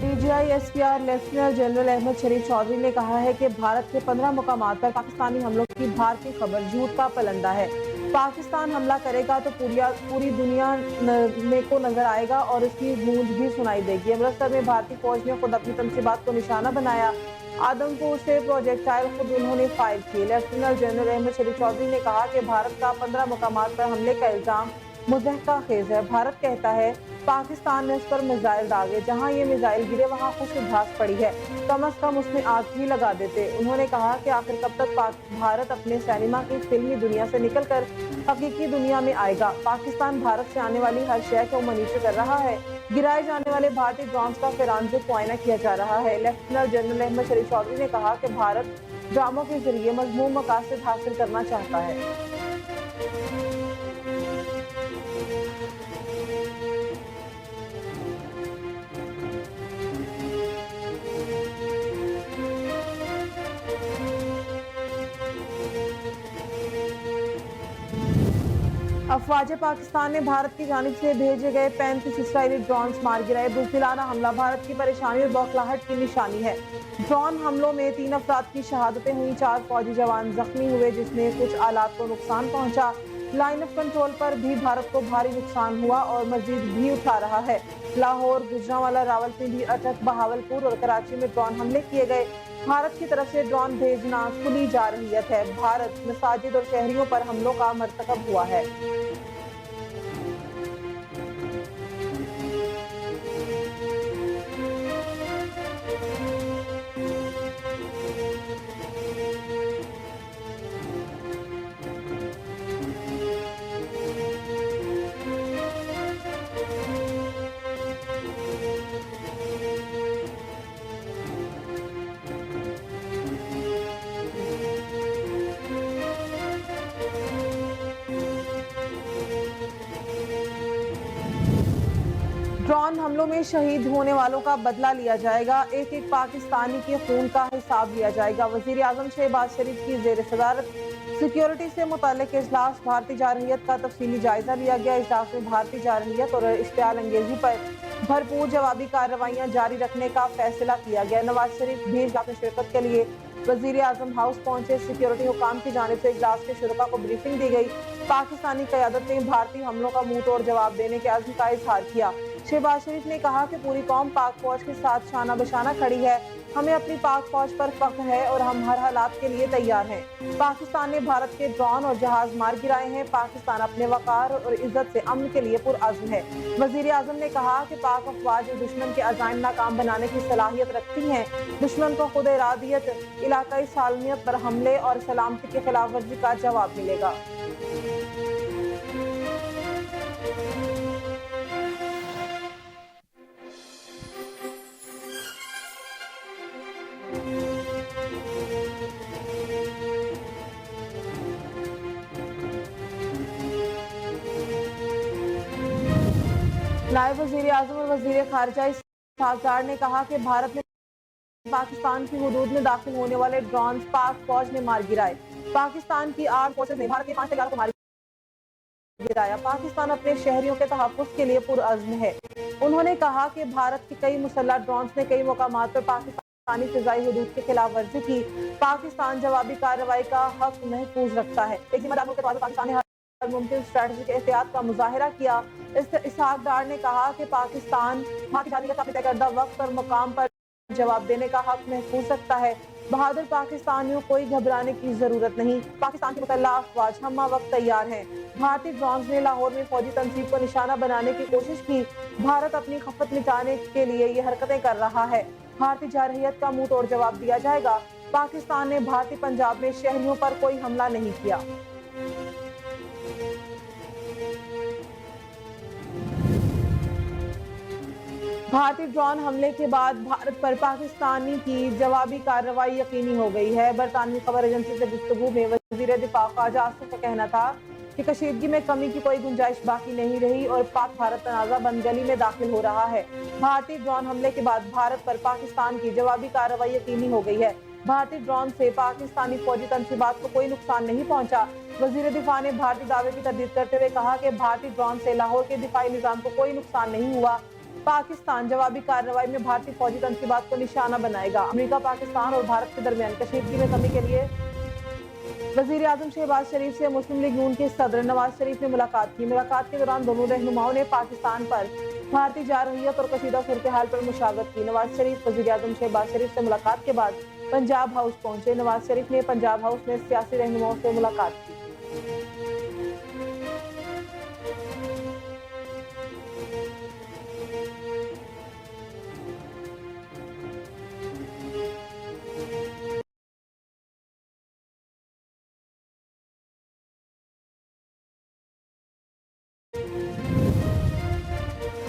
DGI-SPR lieutenant general Ahmad शरीफ चौधरी ने कहा है कि भारत के 15 मुकामात पर पाकिस्तानी हमलों की भारतीय खबर झूठ का पलंदा है। पाकिस्तान हमला करेगा तो पूरी दुनिया में को नजर आएगा और इसकी गूंज भी सुनाई देगी। अमृतसर में भारतीय फौज ने खुद अपनी तनसीबात को निशाना बनाया। आदमपुर से प्रोजेक्टाइल खुद उन्होंने फायर किए। लेफ्टिनेंट जनरल अहमद शरीफ चौधरी ने कहा कि भारत का 15 मुकामात पर हमले का इल्जाम मुज़हका खेज है। भारत कहता है पाकिस्तान ने उस पर मिसाइल दागे, जहां ये मिसाइल गिरे वहां खुश्क घास पड़ी है, कम अज कम उसमें आग ही लगा देते। उन्होंने कहा कि आखिर कब तक भारत अपने सिनेमा की फिल्मी दुनिया से निकलकर हकीकी दुनिया में आएगा। पाकिस्तान भारत से आने वाली हर शय को मनीटर कर रहा है। गिराए जाने वाले भारतीय ड्रोन्स का फोरेंसिक मुआयना किया जा रहा है। लेफ्टिनेंट जनरल अहमद शरीफ चौधरी ने कहा कि भारत ड्रामों के जरिए मजमूम मकासद हासिल करना चाहता है। अफवाज पाकिस्तान ने भारत की जानिब से भेजे गए 35 इसराइली ड्रोन्स मार गिराए। बुज़दिलाना हमला भारत की परेशानी और बौखलाहट की निशानी है। ड्रोन हमलों में 3 अफराद की शहादतें हुई, 4 फौजी जवान जख्मी हुए, जिसमें कुछ आलात को नुकसान पहुंचा। लाइन ऑफ कंट्रोल पर भी भारत को भारी नुकसान हुआ और मजीद भी उठा रहा है। लाहौर, गुजरांवाला, रावलपिंडी, अटक, बहावलपुर और कराची में ड्रोन हमले किए गए। भारत की तरफ से ड्रोन भेजना खुली जारहियत है। भारत मसाजिद और शहरियों पर हमलों का मर्तकब हुआ है। ड्रोन हमलों में शहीद होने वालों का बदला लिया जाएगा। एक एक पाकिस्तानी के खून का हिसाब लिया जाएगा। वजीर आजम शहबाज शरीफ की जेर सदारत सिक्योरिटी से मुताल्लिक इजलास। भारतीय जारहियत का तफसीली जायजा लिया गया। इजलास में भारतीय जारहियत और इश्तियाल अंगेजी पर भरपूर जवाबी कार्रवाइयां जारी रखने का फैसला किया गया। नवाज शरीफ भी इजलास में शिरकत के लिए वजीर आजम हाउस पहुंचे। सिक्योरिटी हुकाम की जानिब से इजलास के शुरका को ब्रीफिंग दी गई। पाकिस्तानी क़यादत ने भारतीय हमलों का मुंह तोड़ जवाब देने के अज़्म का इजहार किया। शहबाज शरीफ ने कहा कि पूरी कौम पाक फौज के साथ शाना बशाना खड़ी है। हमें अपनी पाक फौज पर फख्र है और हम हर हालात के लिए तैयार हैं। पाकिस्तान ने भारत के ड्रोन और जहाज मार गिराए हैं। पाकिस्तान अपने वकार और इज्जत से अमन के लिए पुरअज़्म है। वजीर आजम ने कहा कि पाक अफवाज दुश्मन के अज़ाइम नाकाम बनाने की सलाहियत रखती हैं। दुश्मन को खुद इरादियत, इलाकाई सालमियत पर हमले और सलामती की खिलाफ वर्जी का जवाब मिलेगा। नायब वजीर आजम और वजीर खारजा इसहाक डार ने कहा कि भारत ने पाकिस्तान की हुदूद में दाखिल होने वाले ड्रोन पाक फौज ने मार गिराए। पाकिस्तान की आर्म फोर्सेस ने भारत के 5 तैयारों को मार गिराया। पाकिस्तान अपने शहरियों के तहफ़्फ़ुज़ के लिए पुरअज़्म है। उन्होंने कहा कि भारत के कई मुसल्लह ड्रोन ने कई मकामात पर पाकिस्तानी फिज़ाई हुदूद की खिलाफ वर्जी की। पाकिस्तान जवाबी कार्रवाई का हक महफूज रखता है। एक जिम्मेदार मुल्क के तौर पर पाकिस्तान ने हर मुमकिन स्ट्रेटेजिक एहतियात का मुजाहिरा किया। इसहाक डार ने कहा कि पाकिस्तान भारतीय जारहियत का तय करदा वक्त और मुकाम पर जवाब देने का हक महफूज रखता है। बहादुर पाकिस्तानियों, कोई घबराने की जरूरत नहीं। पाकिस्तान के मुतल्ला अफवाज हम्मा वक्त तैयार हैं। भारतीय ड्रोन ने लाहौर में फौजी तंसीब को निशाना बनाने की कोशिश की। भारत अपनी खपत मिटाने के लिए ये हरकतें कर रहा है। भारतीय जारहियत का मुंह तोड़ जवाब दिया जाएगा। पाकिस्तान ने भारतीय पंजाब में शहरियों पर कोई हमला नहीं किया। भारतीय ड्रोन हमले के बाद भारत पर पाकिस्तानी की जवाबी कार्रवाई यकीनी हो गई है। बरतानवी खबर एजेंसी से गुफ्तगू में वजीर दिफा ख्वाजा आसिफ का कहना था कि कशीदगी में कमी की कोई गुंजाइश बाकी नहीं रही और पाक भारत तनाज़ा बंद गली में दाखिल हो रहा है। भारतीय ड्रोन हमले के बाद भारत पर पाकिस्तान की जवाबी कार्रवाई यकीनी हो गई है। भारतीय ड्रोन से पाकिस्तानी फौजी तनसीबात को कोई नुकसान नहीं पहुंचा। वजीर दिफा ने भारतीय दावे की तरदीद करते हुए कहा कि भारतीय ड्रोन से लाहौर के दिफाई निजाम को कोई नुकसान नहीं हुआ। पाकिस्तान जवाबी कार्रवाई में भारतीय फौजी तनसीबात को निशाना बनाएगा। अमेरिका, पाकिस्तान और भारत के दरमियान कशीदगी में कमी के लिए वजीर आजम शहबाज शरीफ से मुस्लिम लीग नून के सदर नवाज शरीफ ने मुलाकात की। मुलाकात के दौरान दोनों रहनुमाओं ने पाकिस्तान पर भारतीय जारहियत और कशीदा सूरत हाल पर मुशावरत की। नवाज शरीफ वजीर आजम शहबाज शरीफ से मुलाकात के बाद पंजाब हाउस पहुंचे। नवाज शरीफ ने पंजाब हाउस में सियासी रहनुमाओं से मुलाकात की।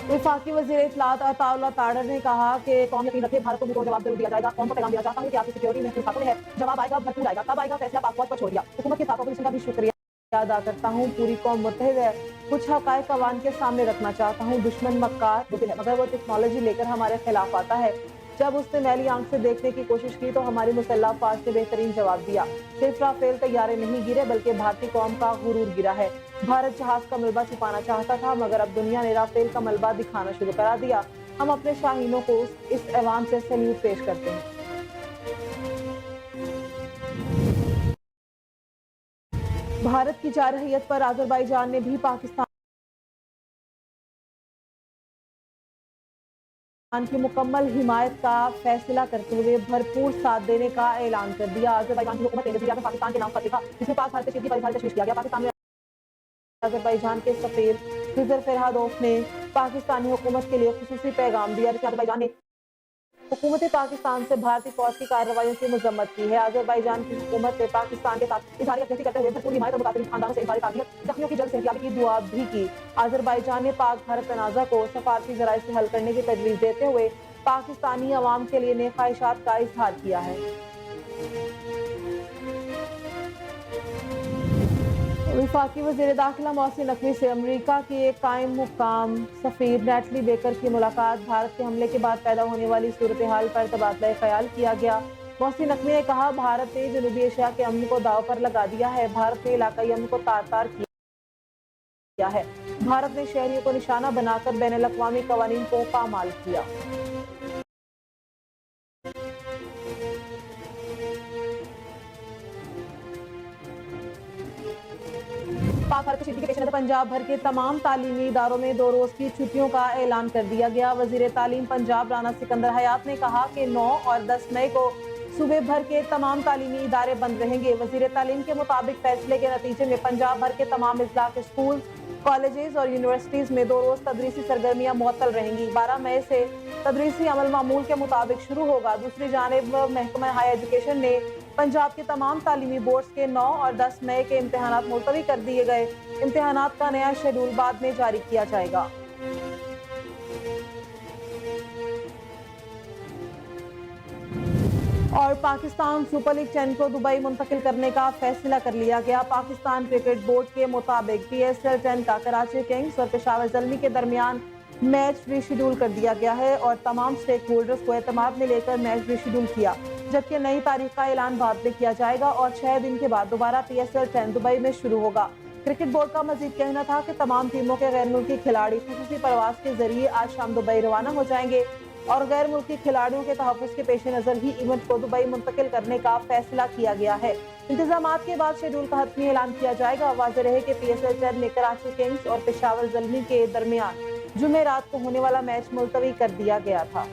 वफाकी वजीर इत्तलात अताउल्लाह ताडर ने कहा कि कौम यकीन रखे भारत को मुंह तोड़ जवाब जरूर दिया जाएगा। कौम को पैगाम देना चाहता हूँ कि आपकी सिक्योरिटी महफूज हाथों में है। जवाब आएगा, भरपूर आएगा। कब आएगा, फैसला पाक फौज पर छोड़ दिया। हुकूमत के साथ ऑपरेशन का भी शुक्रिया अदा करता हूँ। पूरी कौम मुत्तहिद है। कुछ हक़ाइक़ अवाम के सामने रखना चाहता हूँ। दुश्मन मक्कार बुद्धिल है, मगर वो टेक्नोलॉजी लेकर हमारे खिलाफ आता है। जब उसने मैली आंख से देखने की कोशिश की तो हमारी मुसल्लह अफवाज ने बेहतरीन जवाब दिया। सिर्फ राफेल तैयारे नहीं गिरे बल्कि भारतीय कौम का गुरूर गिरा है। भारत जहाज का मलबा छुपाना चाहता था, मगर अब दुनिया ने राफेल का मलबा दिखाना शुरू करा दिया। हम अपने शाहीनों को इस ऐवान से सैल्यूट पेश करते हैं। भारत की जारहियत पर अजरबैजान ने भी पाकिस्तान की मुकम्मल हिमायत का फैसला करते हुए भरपूर साथ देने का ऐलान कर दिया। अजरबैजान की हुकूमत ने पाकिस्तान के नाम पर लिखा, जिसमें पाक भारत की तशवीश किया गया। पाकिस्तान में अजरबैजान के सफीर खिजर फरहादोफ ने पाकिस्तानी हुकूमत के लिए खुसूसी पैगाम दिया, जिसमें अजरबैजान ने हुकूमत पाकिस्तान से भारतीय फौज की कार्रवाइयों की मजम्मत की है। अजरबैजान की हुकूमत ने पाकिस्तान के साथ इजहार यकजहती करते हुए भरपूर हिमायत और मुताबिक खानदानों से इजहार ताज़ियत, जख्मियों की जल्द सेहतयाबी की दुआ भी की। अजरबैजान ने पाक भारत तनाज़ा को सफारती ज़राए से हल करने की तजवीज़ देते हुए पाकिस्तानी अवाम के लिए नेक ख्वाहिशात का इजहार किया है। वफाकी वज़ीर दाखिला मोहसिन नकवी से अमेरिका की एक कायम मुकाम सफीर नैटली बेकर की मुलाकात। भारत के हमले के बाद पैदा होने वाली सूरत हाल पर तबादला ख्याल किया गया। मोहसिन नकवी ने कहा, भारत ने जनूबी एशिया के अमन को दाव पर लगा दिया है। भारत ने इलाकाई अमन को तार तार किया है। भारत ने शहरियों को निशाना बनाकर बैनुल अक़वामी क़वानीन को पामाल किया। पाक भारत कशीदगी के पेश नज़र पंजाब भर के तमाम तालीमी इदारों में 2 रोज की छुट्टियों का ऐलान कर दिया गया। वजीर तालीम पंजाब राना सिकंदर हयात ने कहा कि 9 और 10 मई को सूबे भर के तमाम तालीमी इदारे बंद रहेंगे। वजीर तालीम के मुताबिक फैसले के नतीजे में पंजाब भर के तमाम अजला के स्कूल, कॉलेजेस और यूनिवर्सिटीज में 2 रोज तदरीसी सरगर्मियां मुअत्तल रहेंगी। 12 मई से तदरीसी अमल मामूल के मुताबिक शुरू होगा। दूसरी जानिब महकमा हाई एजुकेशन ने पंजाब के तमाम तालीमी बोर्ड्स के 9 और 10 मई के इम्तहानात मुलतवी कर दिए गए। इम्तहानात का नया शेड्यूल बाद में जारी किया जाएगा। और पाकिस्तान सुपर लीग 10 को दुबई मुंतकिल करने का फैसला कर लिया गया। पाकिस्तान क्रिकेट बोर्ड के मुताबिक PSL 10 का कराची किंग्स और पेशावर ज़ल्मी के दरमियान मैच रीशेड्यूल कर दिया गया है और तमाम स्टेक होल्डर्स को एतमाद में लेकर मैच रीशेड्यूल किया, जबकि नई तारीख का ऐलान बाद में किया जाएगा और 6 दिन के बाद दोबारा PSL 10 दुबई में शुरू होगा। क्रिकेट बोर्ड का मजीद कहना था कि तमाम टीमों के गैर मुल्की खिलाड़ी खुसूसी परवाज के जरिए आज शाम दुबई रवाना हो जाएंगे और गैर मुल्की खिलाड़ियों के तहफ़्फ़ुज़ के पेश नज़र ही इवेंट को दुबई मुंतकिल करने का फैसला किया गया है। इंतजामात के बाद शेड्यूल का हतमी ऐलान किया जाएगा। वाज़ेह रहे कि PSL 10 में कराची किंग्स और पेशावर ज़ल्मी के दरमियान जुमेरात को होने वाला मैच मुलतवी कर दिया गया था।